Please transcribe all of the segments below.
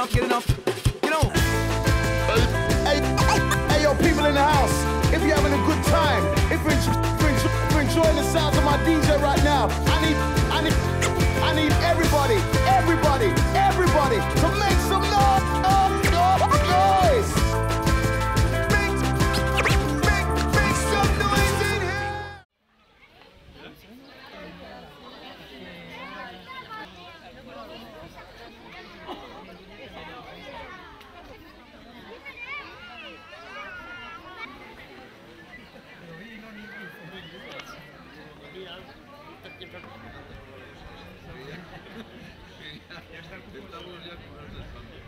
enough, get enough. Get on. Hey, yo, people in the house, if you're having a good time, if you're enjoying the sounds of my DJ right now, I need everybody to make some noise. Make some noise in here. Estamos ya con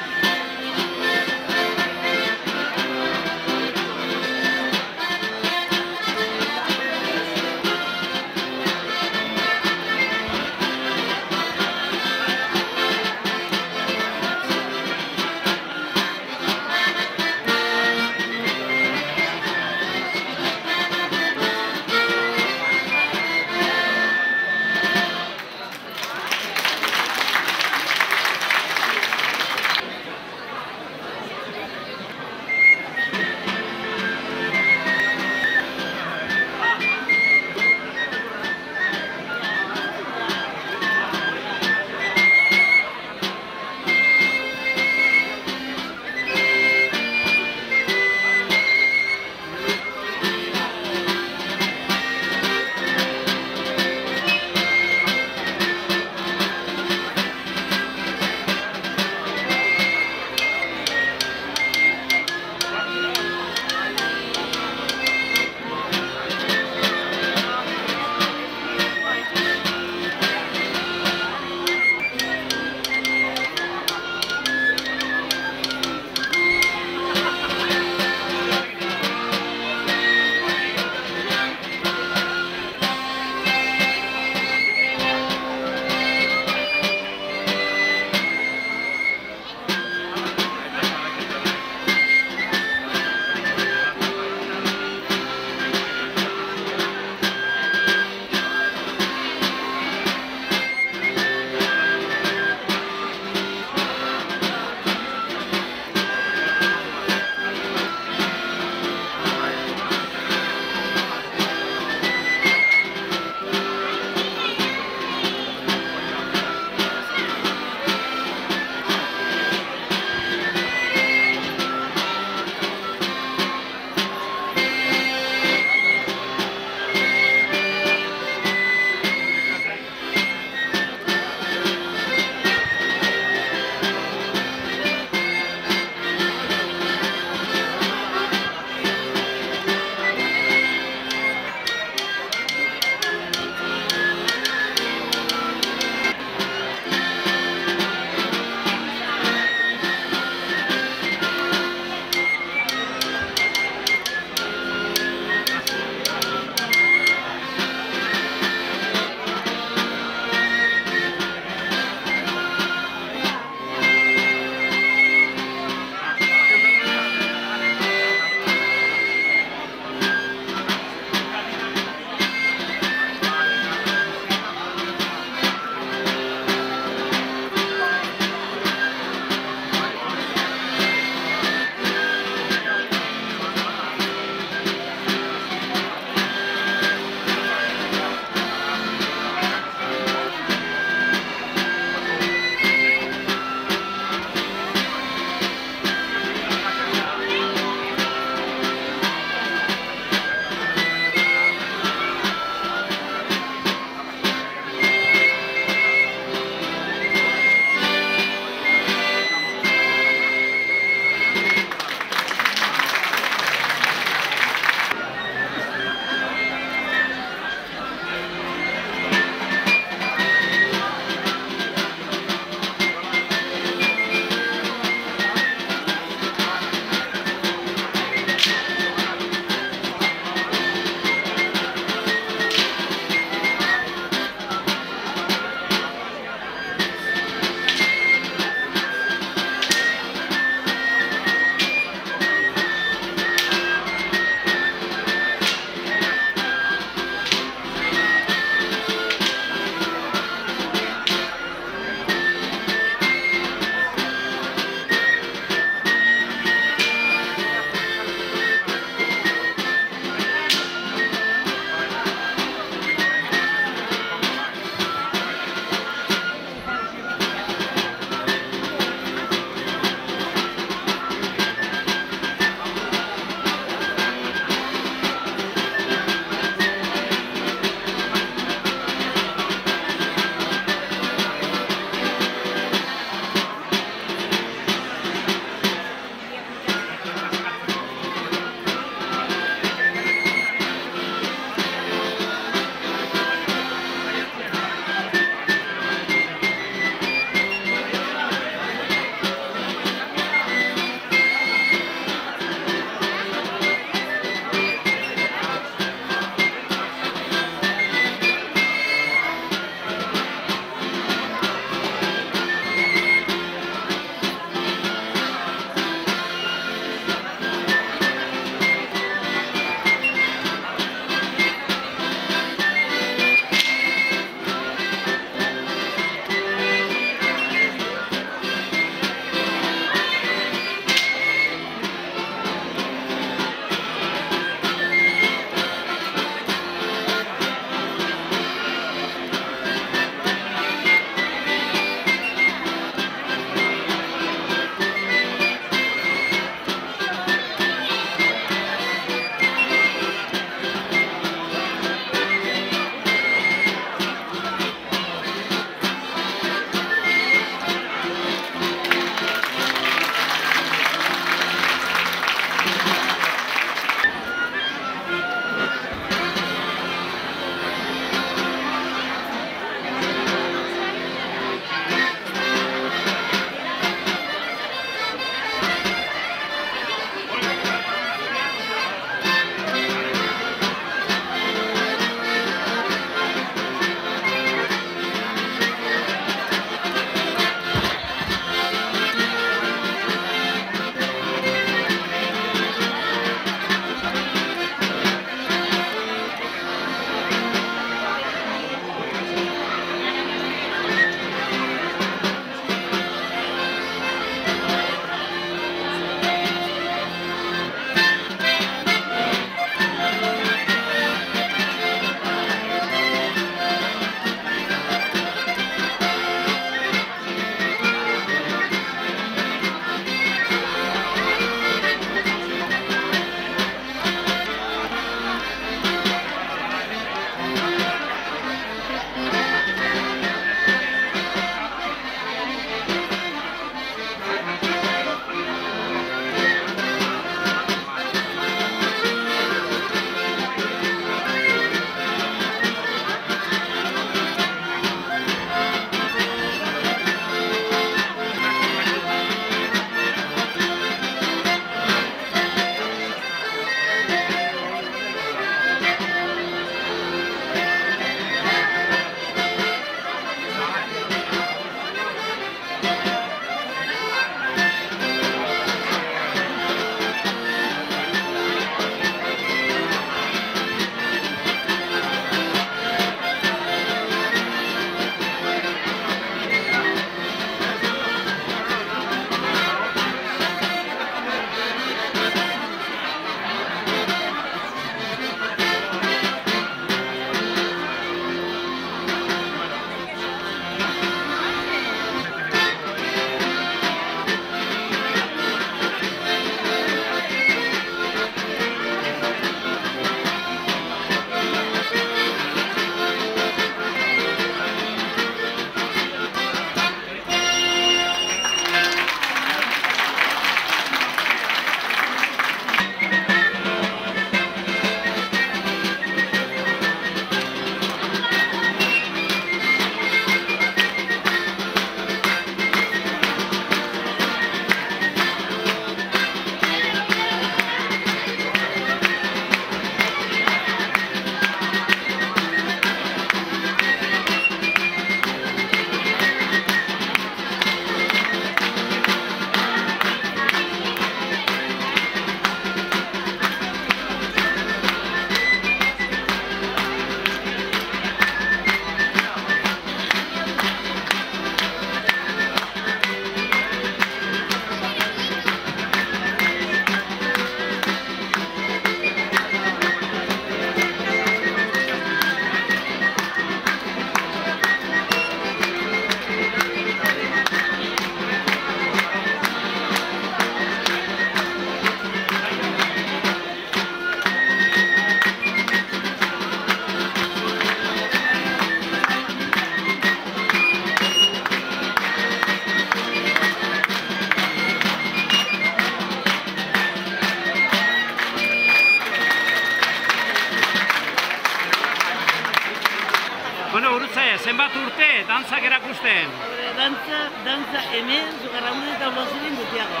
zenbat urte dantzak erakusten? Dantza hemen, Zugarramurdi eta Blozirin gutiago.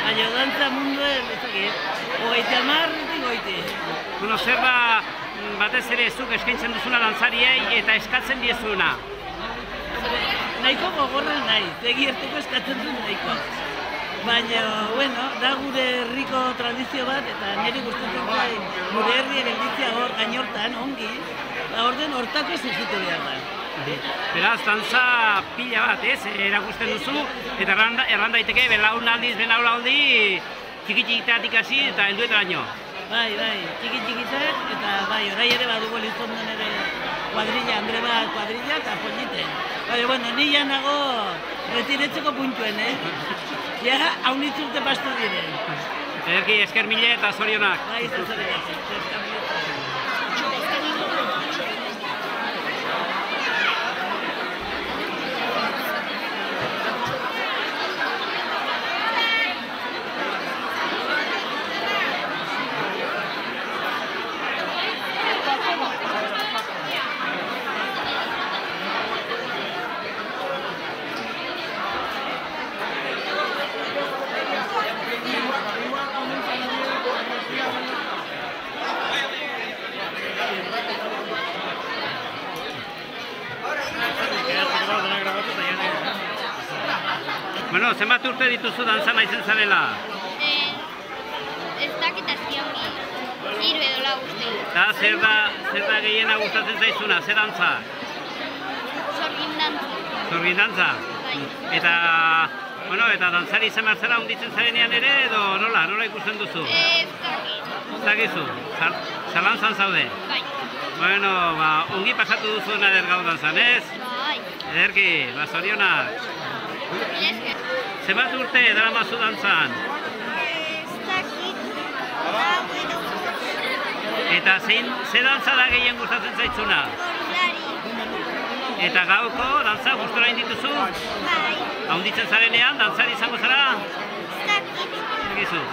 Baina dantza munduen, hogeita marretik goiti. Bueno, zer da batez ere zuk eskaintzen duzuna dantzariei eta eskatzen diezuna? Nahiko gogorra nahi, egierteko eskatzen duen nahiko. Baina, bueno, da gure herriko tradizio bat, eta niri gustatzen zait gure herria gelditzea hor gainhortan, ongi, eta orden hortako zuzitu behar da. Beraz, dantza pila bat, ez, erakusten duzu, eta erran daiteke, belaunaldi, txiki-txikitatik hasi eta helduetaraino. Bai, txiki-txikitak, eta bai, orai ere badugu Elizonden ere kuadrilla, Andre bat kuadrilla eta polite. Baina, bueno, ni ja nago retiretzeko puntuen, Ja, haunitz urte pastu diren. Ederki, esker mile eta zorionak. Bai, zorionak. Bueno, zenbat urte dituzu dantzan naizen zarela? Ez dakit aziongi, hiru edo lau uste. Eta zer da gehiena gustatzen zaizuna, zer dantza? Sorgin dantza. Sorgin dantza? Bai. Eta dantzari izan zara hunditzen zarenean ere, edo nola ikusten duzu? Ez dakit. Ez dakizu, zalantzan zaude? Bai. Bueno, ongi pasatu duzu eder gau dantzan, ez? Bai. Ederki, zorionak. Zenbat urte daramazu dantzan? Ez dakit. Eta ze dantza da gehien gustatzen zaitzuna? Folklari. Eta gauko dantza gustora indituzu? Bai. Haunditzen zarenean, dantzari izango zara? Ez dakit. Egizu.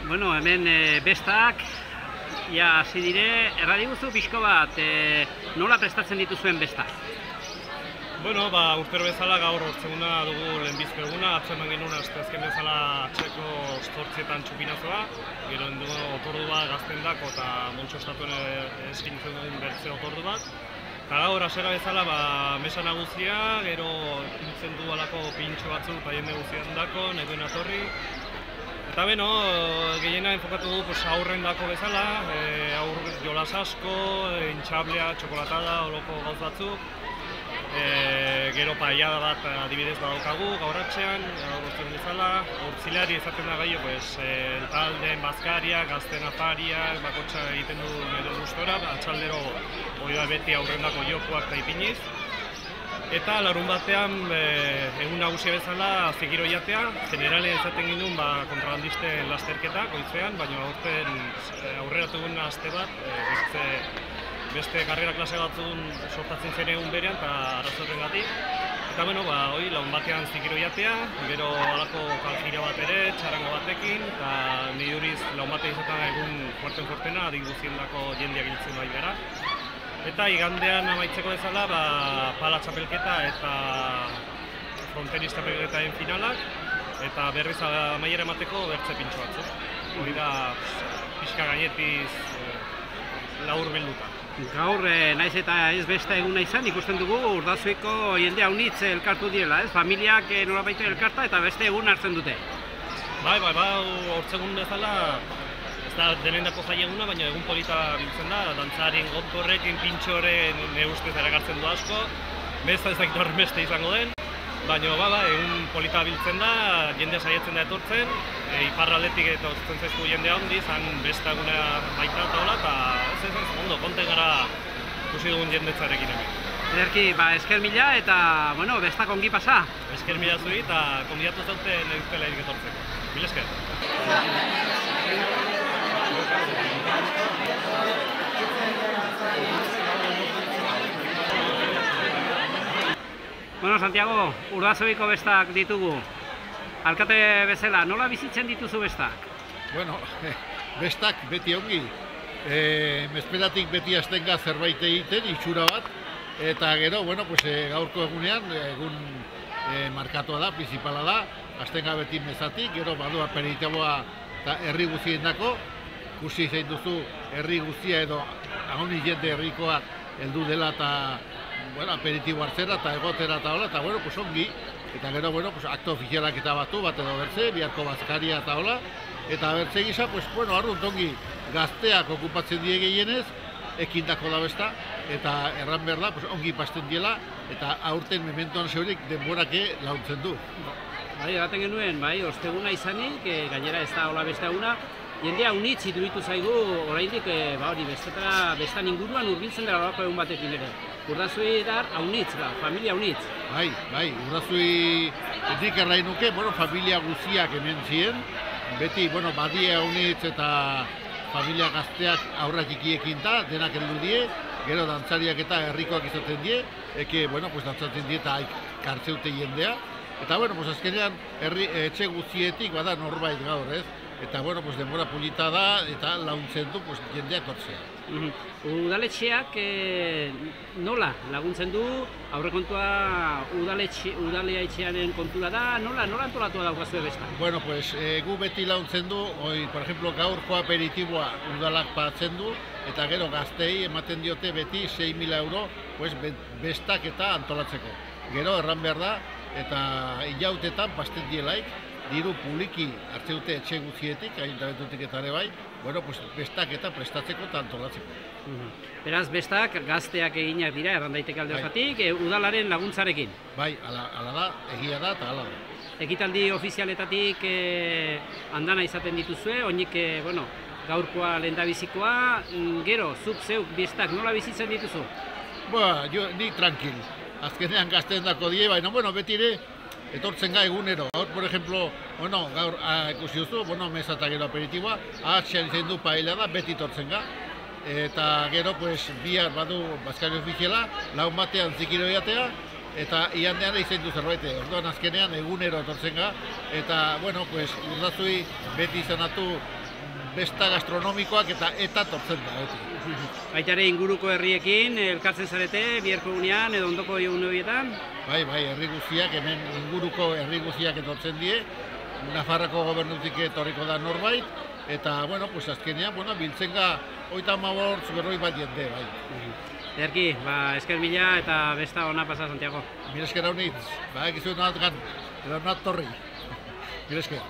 Bueno, hemen bestak hasi dire, erradiguzu pixko bat, nola prestatzen dituzuen bestak? Bueno, urtero bezala gaur hortzeguna dugu lehenbizko eguna, atzeman genuen azken bezala atxeko 8 txupinazoa, gero dugu otordu bat gazten dako eta Montxostatuen eskintzen duen bertze otordu bat. Eta gaur asera bezala mesa nagusia, gero pintzen du alako pintxo batzuk eta jende guzien dako, nahi duen atorri. Eta beno, gehiena enfokatu du aurren dako bezala, aur jolas asko, intxablea, txokolatada, oloko gauz batzuk. Gero paiada bat adibidez badaukagu gaur atxean, gaur guztien bezala. Hortzilari ezaten da gaio, talden, bazkaria, gazten afaria, bakotxa egiten du nire gustora, atxaldero hori da beti aurrendako jokoak eta ipiniz. Eta larun batean, egun nagusia bezala, zigiro jatea, generalen ezaten ginduen kontrabandisten lasterketa, goizean, baina aurreratu egun aste bat, beste karrera klase batzun sortatzen zen egun berean eta arazoten gatik. Eta beno, hori lagun batean zikiro jatea, gero alako kaljira bat ere, txarango batekin, eta nire duriz lagun batean izaten egun fuertena, adik guzien dako jendeak giltzen bai gara. Eta igandean amaitzeko bezala, pala txapelketa eta frontenista txapelketaen finalak, eta berriz amaiera emateko bertze pintxo batzuk. Hori da, pixka gainetiz labur bilduta. Gaur, naiz eta ez beste eguna izan, ikusten dugu Urdazuiko jende haunitz elkartu direla, ez? Familiak nolabait elkarta eta beste egun hartzen dute. Bai, hortzegun bezala, ez da denendako jai eguna, baina egun polita biltzen da, dantzarien gotkorrekin, pintxoren, ne ustez erakartzen du asko, besta ez dakit horren beste izango den, baina egun polita biltzen da, jendea saiatzen da etortzen, iparraldetik eta otzen zaizku jendea handi, zan besta eguna baita eta hola, eta ondo, konten gara ikusi dugun jendetzarekin hemen. Ederki, esker mila eta, bestak ongi pasa? Esker mila zuri eta konbidatu zauten euskela etortzeko. Mil esker. Bueno, Santiago, Urdazubiko bestak ditugu. Alkate bezala, nola bizitzen dituzu bestak? Bueno, bestak beti ongi. Mesperatik beti hastenga zerbait egiten, itxura bat. Eta gero, bueno, pues, gaurko egunean, egun markatua da, principala da. Hastenga beti mezatik, gero badu aperitiboa eta herri guztiendako. Ikusi zein duzu herri guztia edo honi jende herrikoak heldu dela eta bueno, aperitibo hartzera eta egotera eta hola, eta bueno, pues ongi. Eta gero, bueno, pues akto ofizialak eta batu, bat edo bertze, biharko bazkaria eta hola. Eta bertze gisa, pues bueno, arrunt ongi gazteak okupatzen die gehienez, ekindako da besta, eta erran behar da, pues ongi pasten diela, eta aurten mementoan zeurik denborake launtzen du. Bai, egaten genuen, bai, osteguna izanik, gainera ez da hola beste eguna, jendea unitz iruditu zaigu oraindik hori bestan inguruan hurbiltzen dela horako egun batekin ere. Urdazui dar haunitz da, familia haunitz. Bai, Urdazui nik errain nuke, bueno, familia guztiak hemen ziren, beti, bueno, badia haunitz eta familia gazteak aurrak ikiekin da, denak heldu die, gero dantzariak eta herrikoak izaten die, bueno, pues dantzatzen die eta kartzeute jendea. Eta, bueno, pues azkenean etxe guztietik bada norbait gaur, ez? Eta, bueno, pues denbora pulita da eta launtzen du pues, jendeak hortzea. Udaletxeak nola laguntzen du, aurrekontua udaletxearen kontura da, nola antolatua daukazue besta? Bueno, pues gu beti launtzen du, por ejemplo, gaurko aperitiboa udalak patzen du, eta gero gaztei ematen diote beti 6.000 euro pues, bestak eta antolatzeko. Gero erran behar da, eta hilautetan pasten dielaik, diru publiki hartze dute etxe guztietik, ayuntamentutik eta ere bai, bueno, pues bestak eta prestatzeko eta antolatzeko. Beraz, bestak gazteak eginak dira, erran daiteke alde hortatik, udalaren laguntzarekin. Bai, ala da, egia da eta ala da. Ekitaldi ofizialetatik andana izaten dituzue, oinik, bueno, gaurkoa lehendabizikoa, gero, zuk zeuk bestak nola bizitzen dituzu? Ni tranquil. Azkenean gazteen dako die, baina, bueno, beti ere, etortzen ga egunero. Gaur, por ejemplo, bueno, gaur ikusi duzu, bueno, mesa eta gero aperitiboa, atxean izan du paella da, beti etortzen ga. Eta gero, pues, bihar badu bazkari ofiziala, laun batean zikiro jatea, eta iandean izan du zerbait. Orduan azkenean egunero etortzen ga, eta, bueno, pues, Urdazui beti izanatu besta gastronomikoak eta tortzen da, beti. Baita ere inguruko herriekin, elkartzen zarete, biharko egunean edo ondoko egun horietan? Bai, herri guztiak, hemen inguruko herri guztiak etortzen die, Nafarroko gobernutik etorriko da norbait, eta, bueno, pues azkenean, bueno, biltzen ga 35 berroi bat jende, bai. Ederki, esker mila eta besta ona pasa, Santiago. Mila esker haunitz, egizuen nahat gan, edo nahat torri. Mila esker.